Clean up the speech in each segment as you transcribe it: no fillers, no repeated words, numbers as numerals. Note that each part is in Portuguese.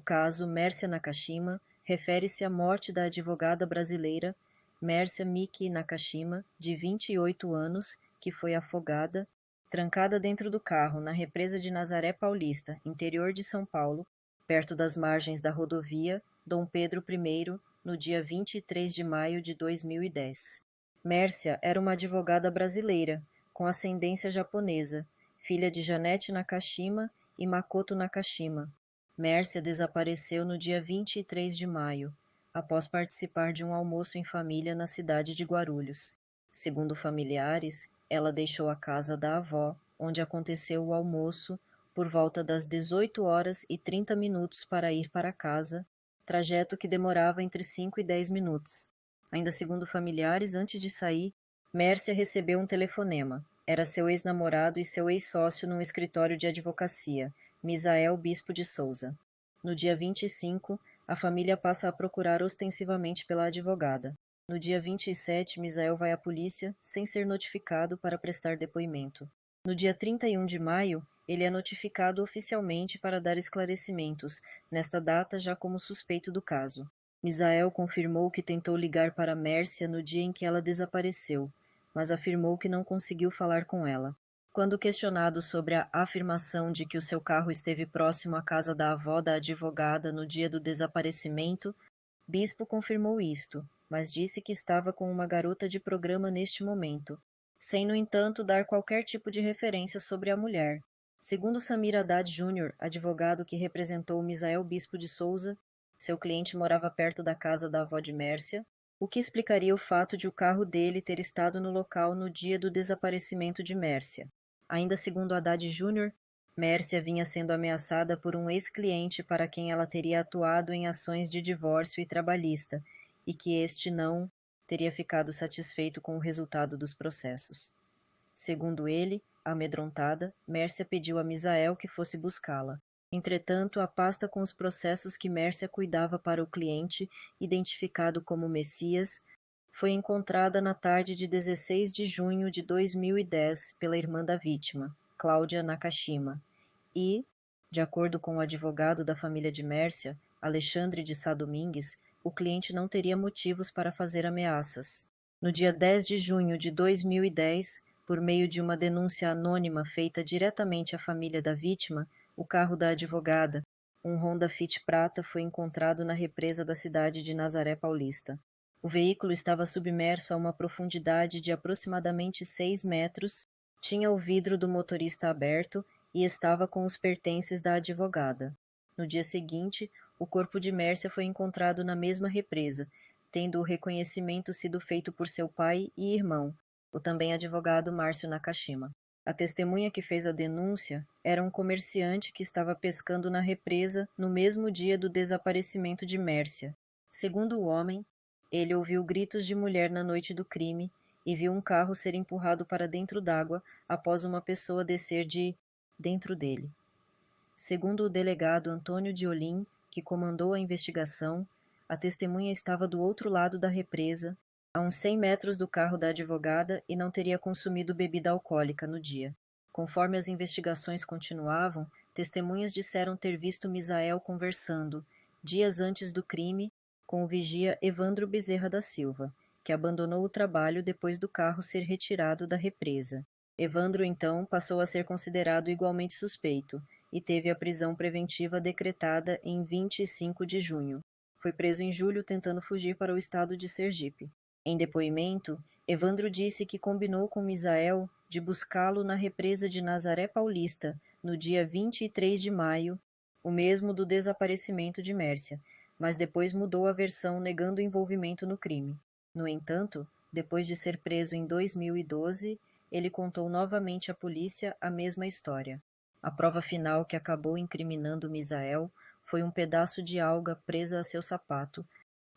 caso Mércia Nakashima, refere-se à morte da advogada brasileira Mércia Miki Nakashima, de 28 anos, que foi afogada, trancada dentro do carro na represa de Nazaré Paulista, interior de São Paulo, perto das margens da rodovia Dom Pedro I, no dia 23 de maio de 2010. Mércia era uma advogada brasileira, com ascendência japonesa, filha de Janete Nakashima e Makoto Nakashima. Mércia desapareceu no dia 23 de maio, após participar de um almoço em família na cidade de Guarulhos. Segundo familiares, ela deixou a casa da avó, onde aconteceu o almoço, por volta das 18 horas e 30 minutos para ir para casa, trajeto que demorava entre 5 e 10 minutos. Ainda segundo familiares, antes de sair, Mércia recebeu um telefonema. Era seu ex-namorado e seu ex-sócio num escritório de advocacia, Misael Bispo de Souza. No dia 25, a família passa a procurar ostensivamente pela advogada. No dia 27, Misael vai à polícia, sem ser notificado, para prestar depoimento. No dia 31 de maio, ele é notificado oficialmente para dar esclarecimentos, nesta data já como suspeito do caso. Misael confirmou que tentou ligar para Mércia no dia em que ela desapareceu, mas afirmou que não conseguiu falar com ela. Quando questionado sobre a afirmação de que o seu carro esteve próximo à casa da avó da advogada no dia do desaparecimento, Bispo confirmou isto, mas disse que estava com uma garota de programa neste momento, sem, no entanto, dar qualquer tipo de referência sobre a mulher. Segundo Samir Haddad Jr., advogado que representou Misael Bispo de Souza, seu cliente morava perto da casa da avó de Mércia, o que explicaria o fato de o carro dele ter estado no local no dia do desaparecimento de Mércia. Ainda segundo Haddad Jr., Mércia vinha sendo ameaçada por um ex-cliente para quem ela teria atuado em ações de divórcio e trabalhista, e que este não teria ficado satisfeito com o resultado dos processos. Segundo ele, amedrontada, Mércia pediu a Misael que fosse buscá-la. Entretanto, a pasta com os processos que Mércia cuidava para o cliente, identificado como Messias, foi encontrada na tarde de 16 de junho de 2010 pela irmã da vítima, Cláudia Nakashima, e, de acordo com o advogado da família de Mércia, Alexandre de Sá Domingues, o cliente não teria motivos para fazer ameaças. No dia 10 de junho de 2010, por meio de uma denúncia anônima feita diretamente à família da vítima, o carro da advogada, um Honda Fit prata, foi encontrado na represa da cidade de Nazaré Paulista. O veículo estava submerso a uma profundidade de aproximadamente 6 metros, tinha o vidro do motorista aberto e estava com os pertences da advogada. No dia seguinte, o corpo de Mércia foi encontrado na mesma represa, tendo o reconhecimento sido feito por seu pai e irmão, o também advogado Márcio Nakashima. A testemunha que fez a denúncia era um comerciante que estava pescando na represa no mesmo dia do desaparecimento de Mércia. Segundo o homem, ele ouviu gritos de mulher na noite do crime e viu um carro ser empurrado para dentro d'água após uma pessoa descer de dentro dele. Segundo o delegado Antônio Diolim, que comandou a investigação, a testemunha estava do outro lado da represa, a uns 100 metros do carro da advogada, e não teria consumido bebida alcoólica no dia. Conforme as investigações continuavam, testemunhas disseram ter visto Misael conversando, dias antes do crime, com o vigia Evandro Bezerra da Silva, que abandonou o trabalho depois do carro ser retirado da represa. Evandro, então, passou a ser considerado igualmente suspeito e teve a prisão preventiva decretada em 25 de junho. Foi preso em julho tentando fugir para o estado de Sergipe. Em depoimento, Evandro disse que combinou com Misael de buscá-lo na represa de Nazaré Paulista no dia 23 de maio, o mesmo do desaparecimento de Mércia, mas depois mudou a versão negando envolvimento no crime. No entanto, depois de ser preso em 2012, ele contou novamente à polícia a mesma história. A prova final que acabou incriminando Misael foi um pedaço de alga presa a seu sapato,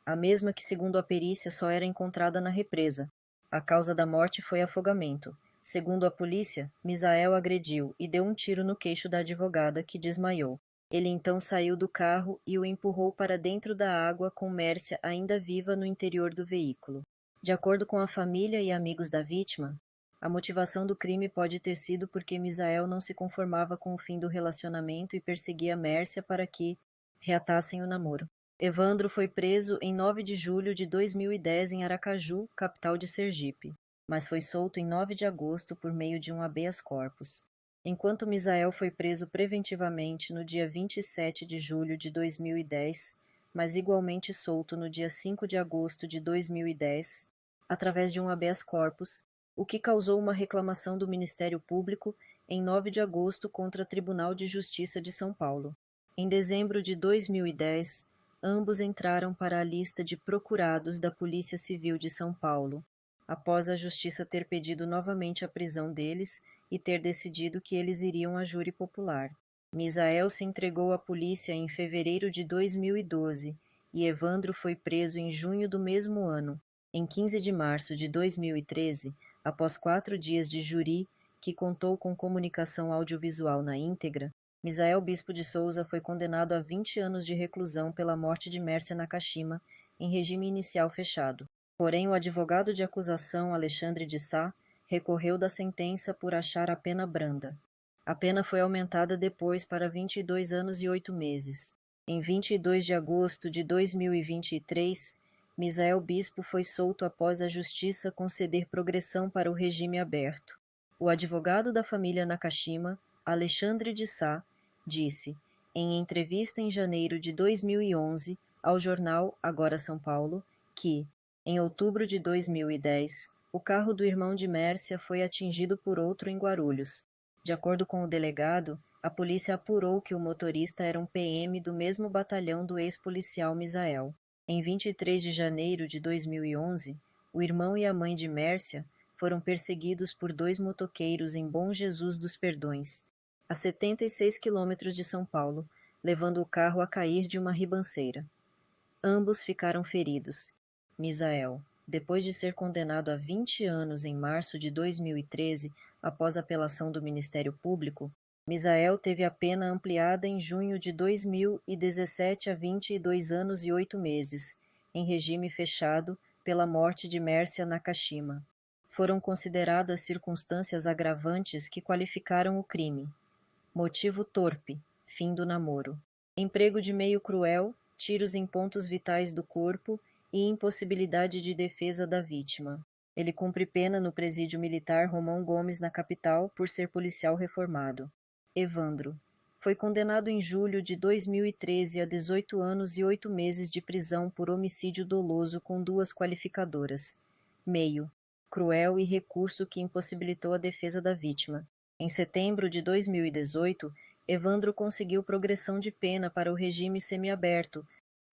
a mesma que, segundo a perícia, só era encontrada na represa. A causa da morte foi afogamento. Segundo a polícia, Misael agrediu e deu um tiro no queixo da advogada, que desmaiou. Ele então saiu do carro e o empurrou para dentro da água, com Mércia ainda viva no interior do veículo. De acordo com a família e amigos da vítima, a motivação do crime pode ter sido porque Misael não se conformava com o fim do relacionamento e perseguia Mércia para que, reatassem o namoro. Evandro foi preso em 9 de julho de 2010 em Aracaju, capital de Sergipe, mas foi solto em 9 de agosto por meio de um habeas corpus. Enquanto Misael foi preso preventivamente no dia 27 de julho de 2010, mas igualmente solto no dia 5 de agosto de 2010, através de um habeas corpus, o que causou uma reclamação do Ministério Público em 9 de agosto contra o Tribunal de Justiça de São Paulo. Em dezembro de 2010, ambos entraram para a lista de procurados da Polícia Civil de São Paulo, após a Justiça ter pedido novamente a prisão deles e ter decidido que eles iriam a júri popular. Misael se entregou à polícia em fevereiro de 2012 e Evandro foi preso em junho do mesmo ano. Em 15 de março de 2013, após 4 dias de júri, que contou com comunicação audiovisual na íntegra, Misael Bispo de Souza foi condenado a 20 anos de reclusão pela morte de Mércia Nakashima, em regime inicial fechado. Porém, o advogado de acusação, Alexandre de Sá, recorreu da sentença por achar a pena branda. A pena foi aumentada depois para 22 anos e 8 meses. Em 22 de agosto de 2023, Misael Bispo foi solto após a Justiça conceder progressão para o regime aberto. O advogado da família Nakashima, Alexandre de Sá, disse, em entrevista em janeiro de 2011 ao jornal Agora São Paulo, que, em outubro de 2010, o carro do irmão de Mércia foi atingido por outro em Guarulhos. De acordo com o delegado, a polícia apurou que o motorista era um PM do mesmo batalhão do ex-policial Misael. Em 23 de janeiro de 2011, o irmão e a mãe de Mércia foram perseguidos por 2 motoqueiros em Bom Jesus dos Perdões, a 76 quilômetros de São Paulo, levando o carro a cair de uma ribanceira. Ambos ficaram feridos. Misael, depois de ser condenado a 20 anos em março de 2013, após apelação do Ministério Público, Misael teve a pena ampliada em junho de 2017 a 22 anos e 8 meses, em regime fechado, pela morte de Mércia Nakashima. Foram consideradas circunstâncias agravantes que qualificaram o crime. Motivo torpe, fim do namoro. Emprego de meio cruel, tiros em pontos vitais do corpo e impossibilidade de defesa da vítima. Ele cumpre pena no presídio militar Romão Gomes, na capital, por ser policial reformado. Evandro. Foi condenado em julho de 2013 a 18 anos e 8 meses de prisão por homicídio doloso com 2 qualificadoras. Meio. Cruel e recurso que impossibilitou a defesa da vítima. Em setembro de 2018, Evandro conseguiu progressão de pena para o regime semiaberto,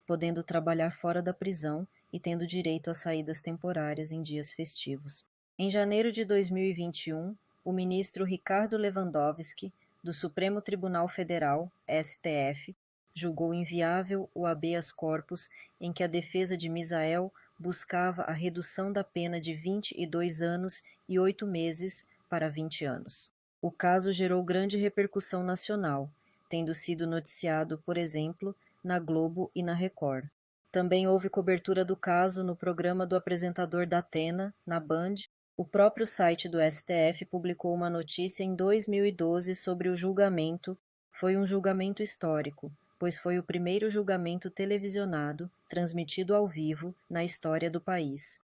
podendo trabalhar fora da prisão e tendo direito a saídas temporárias em dias festivos. Em janeiro de 2021, o ministro Ricardo Lewandowski, do Supremo Tribunal Federal, STF, julgou inviável o habeas corpus em que a defesa de Misael buscava a redução da pena de 22 anos e 8 meses para 20 anos. O caso gerou grande repercussão nacional, tendo sido noticiado, por exemplo, na Globo e na Record. Também houve cobertura do caso no programa do apresentador Datena, na Band. O próprio site do STF publicou uma notícia em 2012 sobre o julgamento. Foi um julgamento histórico, pois foi o primeiro julgamento televisionado, transmitido ao vivo, na história do país.